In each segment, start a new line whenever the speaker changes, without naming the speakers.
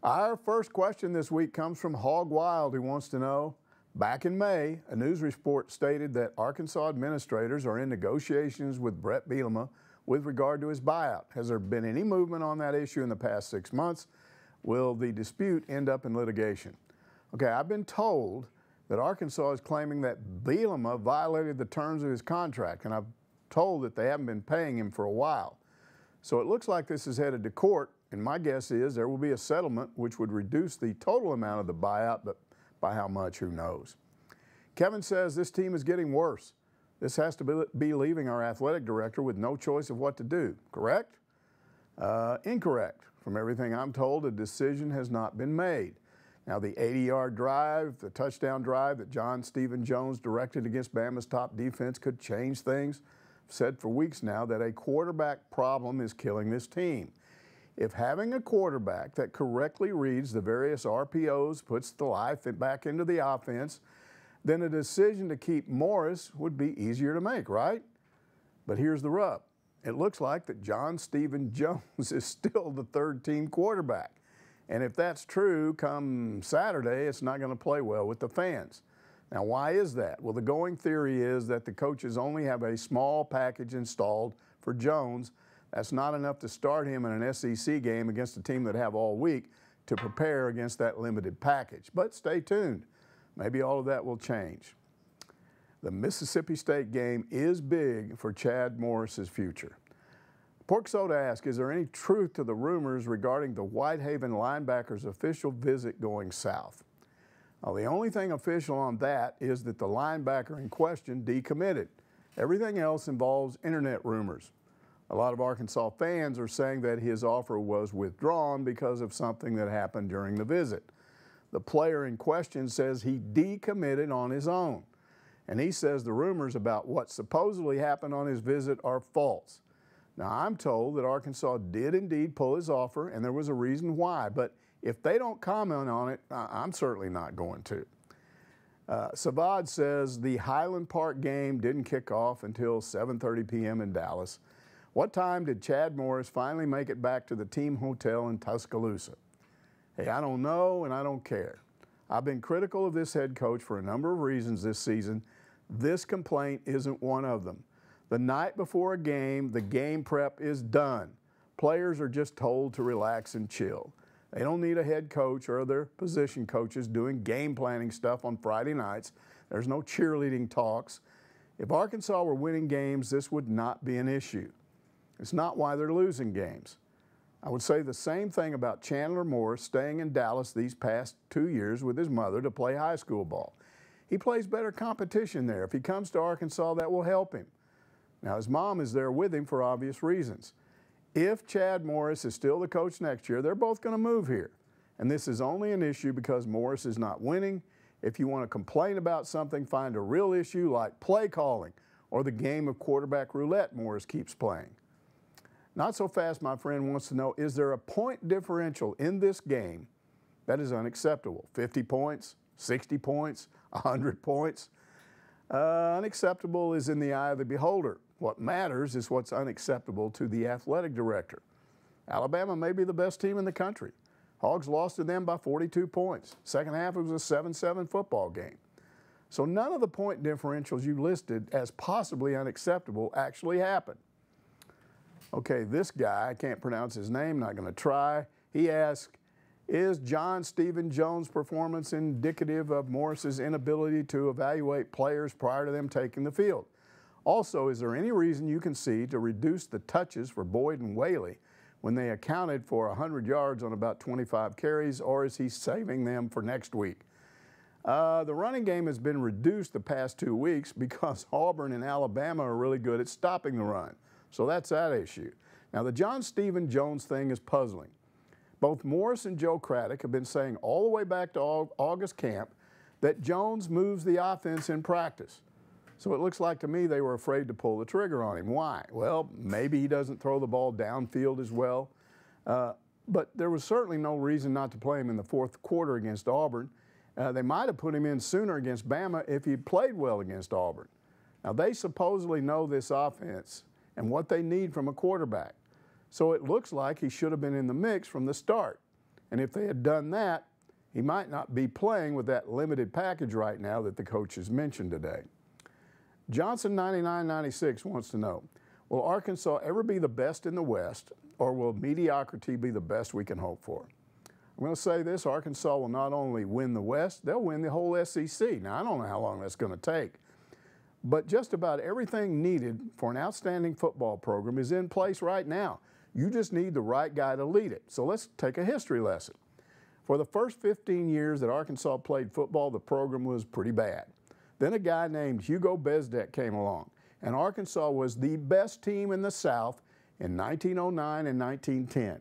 Our first question this week comes from HOGWILD, who wants to know, back in May, a news report stated that Arkansas administrators are in negotiations with Bret Bielema with regard to his buyout. Has there been any movement on that issue in the past 6 months? Will the dispute end up in litigation? Okay, I've been told that Arkansas is claiming that Bielema violated the terms of his contract, and I've told that they haven't been paying him for a while. So it looks like this is headed to court, and my guess is there will be a settlement which would reduce the total amount of the buyout, but by how much, who knows. Kevin says this team is getting worse. This has to be leaving our athletic director with no choice of what to do, correct? Incorrect. From everything I'm told, a decision has not been made. Now, the 80-yard drive, the touchdown drive that John Stephen Jones directed against Bama's top defense could change things. I've said for weeks now that a quarterback problem is killing this team. If having a quarterback that correctly reads the various RPOs, puts the life back into the offense, then a decision to keep Morris would be easier to make, right? But here's the rub. It looks like that John Stephen Jones is still the third-team quarterback. And if that's true, come Saturday, it's not going to play well with the fans. Now, why is that? Well, the going theory is that the coaches only have a small package installed for Jones. That's not enough to start him in an SEC game against a team that have all week to prepare against that limited package. But stay tuned. Maybe all of that will change. The Mississippi State game is big for Chad Morris's future. PORKSODA asks, is there any truth to the rumors regarding the Whitehaven linebacker's official visit going south? Well, the only thing official on that is that the linebacker in question decommitted. Everything else involves internet rumors. A lot of Arkansas fans are saying that his offer was withdrawn because of something that happened during the visit. The player in question says he decommitted on his own, and he says the rumors about what supposedly happened on his visit are false. Now, I'm told that Arkansas did indeed pull his offer, and there was a reason why, but if they don't comment on it, I'm certainly not going to. SIVAD says the Highland Park game didn't kick off until 7:30 p.m. in Dallas. What time did Chad Morris finally make it back to the team hotel in Tuscaloosa? Hey, I don't know, and I don't care. I've been critical of this head coach for a number of reasons this season. This complaint isn't one of them. The night before a game, the game prep is done. Players are just told to relax and chill. They don't need a head coach or other position coaches doing game planning stuff on Friday nights. There's no cheerleading talks. If Arkansas were winning games, this would not be an issue. It's not why they're losing games. I would say the same thing about Chandler Morris staying in Dallas these past 2 years with his mother to play high school ball. He plays better competition there. If he comes to Arkansas, that will help him. Now, his mom is there with him for obvious reasons. If Chad Morris is still the coach next year, they're both going to move here. And this is only an issue because Morris is not winning. If you want to complain about something, find a real issue like play calling or the game of quarterback roulette Morris keeps playing. Not So Fast, my friend, wants to know, is there a point differential in this game that is unacceptable? 50 points, 60 points, 100 points? Unacceptable is in the eye of the beholder. What matters is what's unacceptable to the athletic director. Alabama may be the best team in the country. Hogs lost to them by 42 points. Second half, it was a 7-7 football game. So none of the point differentials you listed as possibly unacceptable actually happened. Okay, this guy, I can't pronounce his name, not going to try. He asked, is John Stephen Jones' performance indicative of Morris's inability to evaluate players prior to them taking the field? Also, is there any reason you can see to reduce the touches for Boyd and Whaley when they accounted for 100 yards on about 25 carries, or is he saving them for next week? The running game has been reduced the past 2 weeks because Auburn and Alabama are really good at stopping the run. So that's that issue. Now, the John Stephen Jones thing is puzzling. Both Morris and Joe Craddock have been saying all the way back to August camp that Jones moves the offense in practice. So it looks like to me they were afraid to pull the trigger on him. Why? Well, maybe he doesn't throw the ball downfield as well. But there was certainly no reason not to play him in the fourth quarter against Auburn. They might have put him in sooner against Bama if he played well against Auburn. Now, they supposedly know this offense and what they need from a quarterback. So it looks like he should have been in the mix from the start. And if they had done that, he might not be playing with that limited package right now that the coaches mentioned today. Johnson 9996 wants to know, will Arkansas ever be the best in the West, or will mediocrity be the best we can hope for? I'm going to say this, Arkansas will not only win the West, they'll win the whole SEC. Now, I don't know how long that's going to take, but just about everything needed for an outstanding football program is in place right now. You just need the right guy to lead it. So let's take a history lesson. For the first 15 years that Arkansas played football, the program was pretty bad. Then a guy named Hugo Bezdek came along, and Arkansas was the best team in the South in 1909 and 1910.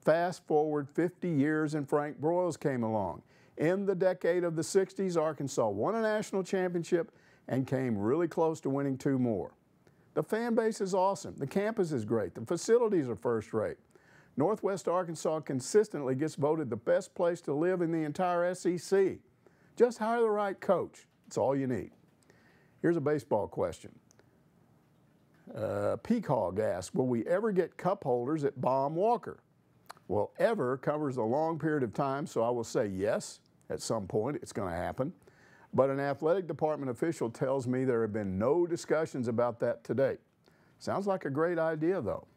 Fast forward 50 years and Frank Broyles came along. In the decade of the 60s, Arkansas won a national championship and came really close to winning 2 more. The fan base is awesome. The campus is great. The facilities are first rate. Northwest Arkansas consistently gets voted the best place to live in the entire SEC. Just hire the right coach. That's all you need. Here's a baseball question. Peacock asks, will we ever get cup holders at Baum Walker? Well, ever covers a long period of time, so I will say yes, at some point it's going to happen. But an athletic department official tells me there have been no discussions about that to date. Sounds like a great idea, though.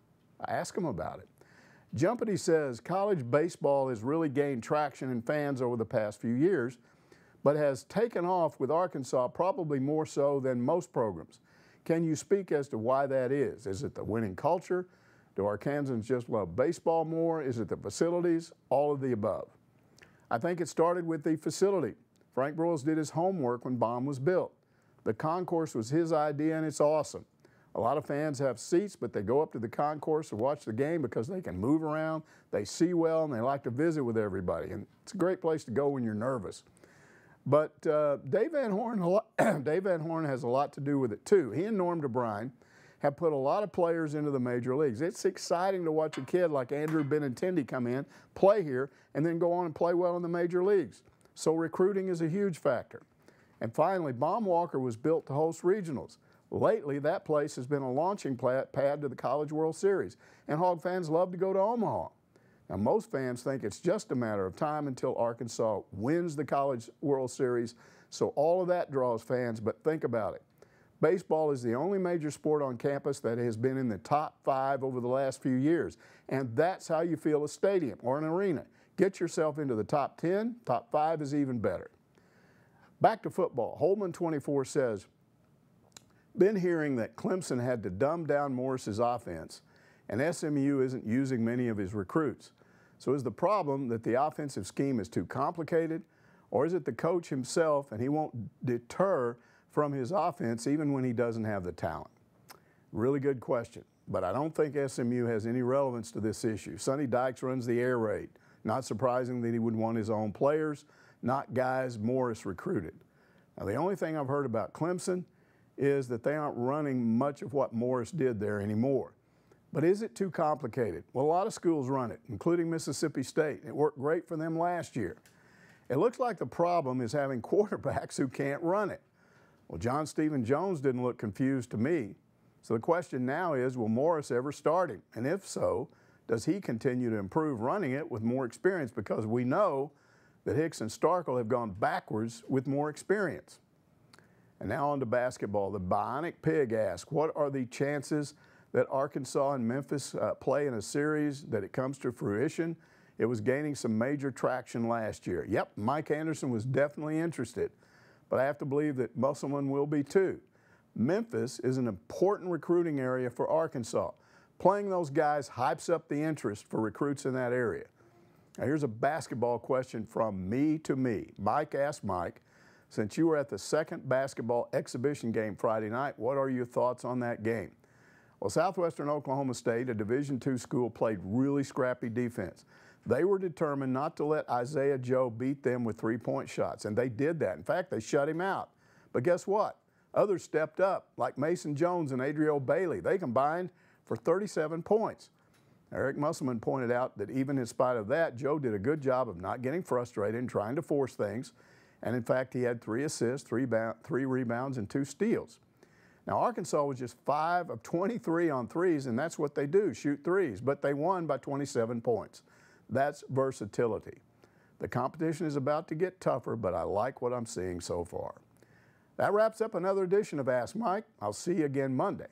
Ask them about it. Jumpity says college baseball has really gained traction in fans over the past few years, but has taken off with Arkansas probably more so than most programs. Can you speak as to why that is? Is it the winning culture? Do Arkansans just love baseball more? Is it the facilities? All of the above. I think it started with the facility. Frank Broyles did his homework when Baum was built. The concourse was his idea, and it's awesome. A lot of fans have seats, but they go up to the concourse to watch the game because they can move around, they see well, and they like to visit with everybody. And it's a great place to go when you're nervous. But Dave Van Horn has a lot to do with it, too. He and Norm DeBrine have put a lot of players into the major leagues. It's exciting to watch a kid like Andrew Benintendi come in, play here, and then go on and play well in the major leagues. So recruiting is a huge factor. And finally, Baum Walker was built to host regionals. Lately, that place has been a launching pad to the College World Series, and Hog fans love to go to Omaha. Now, most fans think it's just a matter of time until Arkansas wins the College World Series, so all of that draws fans, but think about it. Baseball is the only major sport on campus that has been in the top 5 over the last few years, and that's how you fill a stadium or an arena. Get yourself into the top 10, top 5 is even better. Back to football. Holman 24 says, been hearing that Clemson had to dumb down Morris's offense, and SMU isn't using many of his recruits. So is the problem that the offensive scheme is too complicated, or is it the coach himself and he won't deter from his offense even when he doesn't have the talent? Really good question, but I don't think SMU has any relevance to this issue. Sonny Dykes runs the air raid. Not surprising that he would want his own players, not guys Morris recruited. Now, the only thing I've heard about Clemson is that they aren't running much of what Morris did there anymore. But is it too complicated? Well, a lot of schools run it, including Mississippi State. It worked great for them last year. It looks like the problem is having quarterbacks who can't run it. Well, John Stephen Jones didn't look confused to me. So the question now is, will Morris ever start him? And if so, does he continue to improve running it with more experience? Because we know that Hicks and Starkle have gone backwards with more experience. And now on to basketball. The Bionic Pig asks, what are the chances that Arkansas and Memphis play in a series, that it comes to fruition? It was gaining some major traction last year. Yep, Mike Anderson was definitely interested, but I have to believe that Musselman will be too. Memphis is an important recruiting area for Arkansas. Playing those guys hypes up the interest for recruits in that area. Now here's a basketball question from me to me. Mike asked Mike, since you were at the second basketball exhibition game Friday night, what are your thoughts on that game? Well, Southwestern Oklahoma State, a Division II school, played really scrappy defense. They were determined not to let Isaiah Joe beat them with three-point shots, and they did that. In fact, they shut him out. But guess what? Others stepped up, like Mason Jones and Adriel Bailey. They combined for 37 points. Eric Musselman pointed out that even in spite of that, Joe did a good job of not getting frustrated and trying to force things. And in fact, he had 3 assists, 3 rebounds, and 2 steals. Now, Arkansas was just 5 of 23 on threes, and that's what they do, shoot threes. But they won by 27 points. That's versatility. The competition is about to get tougher, but I like what I'm seeing so far. That wraps up another edition of Ask Mike. I'll see you again Monday.